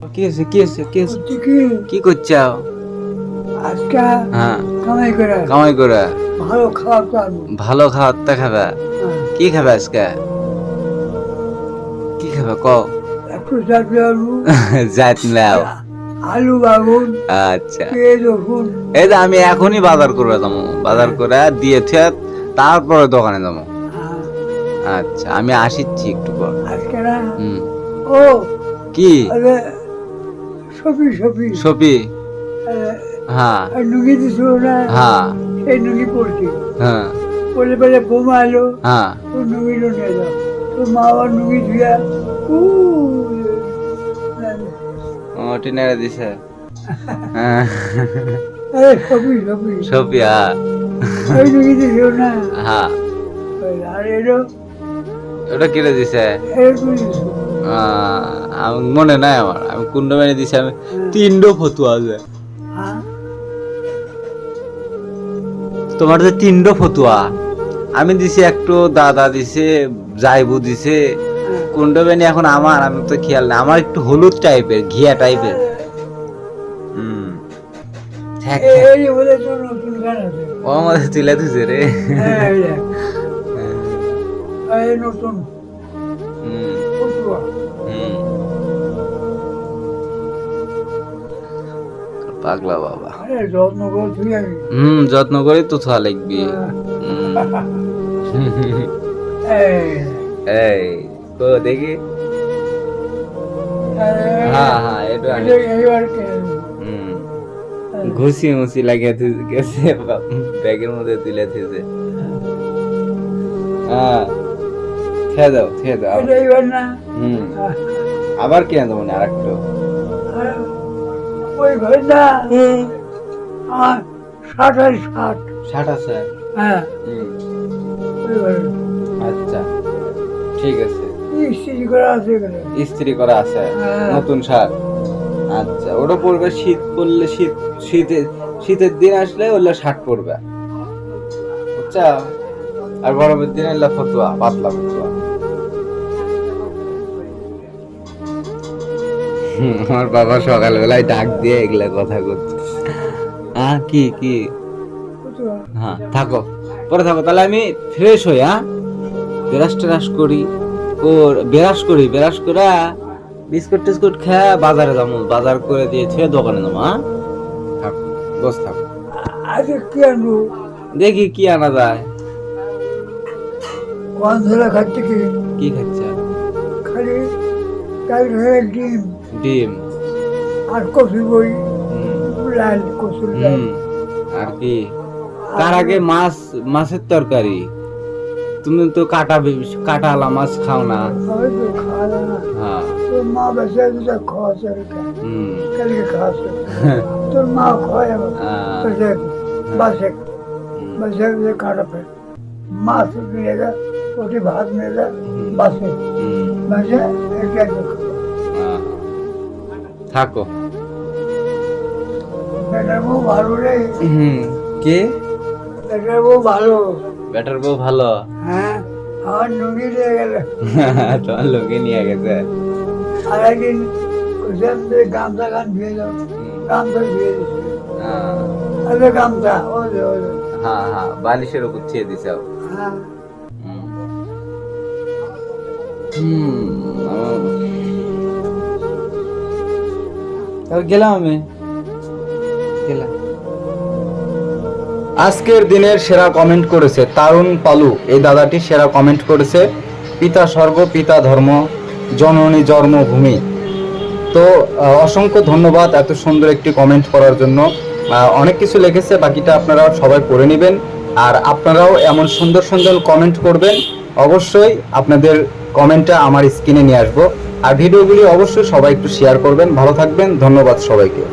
কি হয়েছে কি হয়েছে কি হয়েছে? হচ্ছে কি কি করছাও? আজকে হ্যাঁ, কামাই করে কামাই করে ভালো খাওয়া তো আনবো। ভালো খাওয়াতে খাবে। হ্যাঁ, কি খাবে আজকে? কি খাবে কও? একটু চাটনি আলু যাইত নাও। আলু বাগুন আচ্ছা, পেঁয়াজ রসুন এই যে আমি এখনই বাজার করে যাবো, বাজার করে দিয়ে থুয়ে তারপরে দোকানে যাবো। হ্যাঁ, আচ্ছা, আমি আসিচ্ছি একটু পর। আজকে না হুম, ও কি আরে সবই সবই সপি? হ্যাঁ নুঙ্গি দিছিল না হ্যাঁ সেই নুঙ্গি পড়ছি হ্যাঁ পরে পরে বোমা এলো হ্যাঁ। তো নুঙ্গিটা নিয়ে যাও তো মা আবার নুঙ্গি ধুয়া উ ও টিনারে দিছে। হ্যাঁ, আরে সবই সবই সপি। হ্যাঁ ওই নুঙ্গি দিছিল না হ্যাঁ। আর এলো ওটা কেটে দিছে? এরকম দিছিল। আমি মনে নাই আমার, আমি কুন্ড মেনে দিছি। আমি তিনটো ফতুয়া আছে হ্যাঁ তোমার, যে তিনটো ফতুয়া আমি দিছি, একটু দাদা দিছে, যাইবু দিছে, কুন্ড বেনি এখন আমার, আমি তো খেয়াল না। আমার একটু হলুদ টাইপের, ঘিয়া টাইপের। হুম, থাক থাক। এই বলে তো নতুন গান আছে ও আমাদের তুলে দিছে রে। হ্যাঁ এই দেখ, এই নতুন হুম ফতুয়া। হুম। পাগলা বাবা। আরে যত্ন করে তুই আমি যত্ন করে তো থা লাগবি। এই এই কো দেখি। হ্যাঁ হ্যাঁ, এটা আমি। এইবার কে ঘুষি মুসি লাগিয়ে গেছে, ব্যাগের মধ্যে তুলে দিয়েছে। হ্যাঁ, খেয়ে দাও খেয়ে দাও। এটা এইবার না হুম, আবার কে দেবো না আরেকটু। ওই ঘর না আমার 60 ষাট আছে? হ্যাঁ হুম, ওই ঘরে আচ্ছা ঠিক আছে। ইস্ত্রি করা আছে এখানে ইস্ত্রি করা আছে? হ্যাঁ। নতুন শার্ট? আচ্ছা, ওটা পড়বে শীত পড়লে, শীতের দিন আসলে ওগুলো শার্ট পরবে, বুঝছা? আর গরমের দিনে এগুলো ফতুয়া, পাতলা ফতুয়া। আমার বাবা সকালবেলায় ডাক দিয়ে এগুলা কথা করছে। কি কি? ফতুয়া। হ্যাঁ থাকো, পরে থাকো। তাহলে আমি ফ্রেশ হই। হ্যাঁ, ব্রাশ ট্রাশ করি, ব্রাশ করে বিস্কুট টিস্কুট খেয়ে বাজারে যাবো, বাজার করে দিয়ে ছুঁয়ে দোকানে যাবো। হ্যাঁ থাকো, বস থাকো। আজকে কি আনবো দেখি কি আনা যায়। কোন ধরে খাচ্ছে কি কি খাচ্ছে? খালি কাল ঘরে ডিম ডিম। আর কফি বই হুম লাল কসুর লাল হুম। আর কি? তার আগে মাছের তরকারি। তুমি তো কাটালা মাছ খাও না। হয়তো খাওয়া যায় না হ্যাঁ। তোর মা বেঁচে আছে খাওয়াছে হুম। কালকে খাওয়াছে তোর মা খাওয়ায় আমার বেঁচে বাসে বাসে খারাপে মাছ নিয়ে যা ওটি ভাত নিয়ে যা বাসে বাসে এটা থাকো। বেটার বউ ভালো রে কে? বেটার বউ ভালো বেটার বউ ভালো? হ্যাঁ আমার নুঙ্গি দিয়ে গেল তোমার লোকে নিয়ে গেছে। আর একদিন গামছা গান ধুয়ে যাও গামছা ধুয়ে দিচ্ছে আরে গামছা ওই হ্যাঁ হ্যাঁ, বালিশের উপর ছেয়ে দিছে। হ্যাঁ গেলাম আমি, গেলাম। আজকের দিনের সেরা কমেন্ট করেছে তারুণ পালু। এই দাদাটি সেরা কমেন্ট করেছে, পিতা স্বর্গ পিতা ধর্ম জননী জন্মভূমি। তো অসংখ্য ধন্যবাদ এত সুন্দর একটি কমেন্ট করার জন্য। অনেক কিছু লিখেছে, বাকিটা আপনারা সবাই পড়ে নেবেন। আর আপনারাও এমন সুন্দর সুন্দর কমেন্ট করবেন। অবশ্যই আপনাদের কমেন্টটা আমার স্ক্রিনে নিয়ে আসবো। আর ভিডিওগুলি অবশ্যই সবাই একটু শেয়ার করবেন। ভালো থাকবেন, ধন্যবাদ সবাইকে।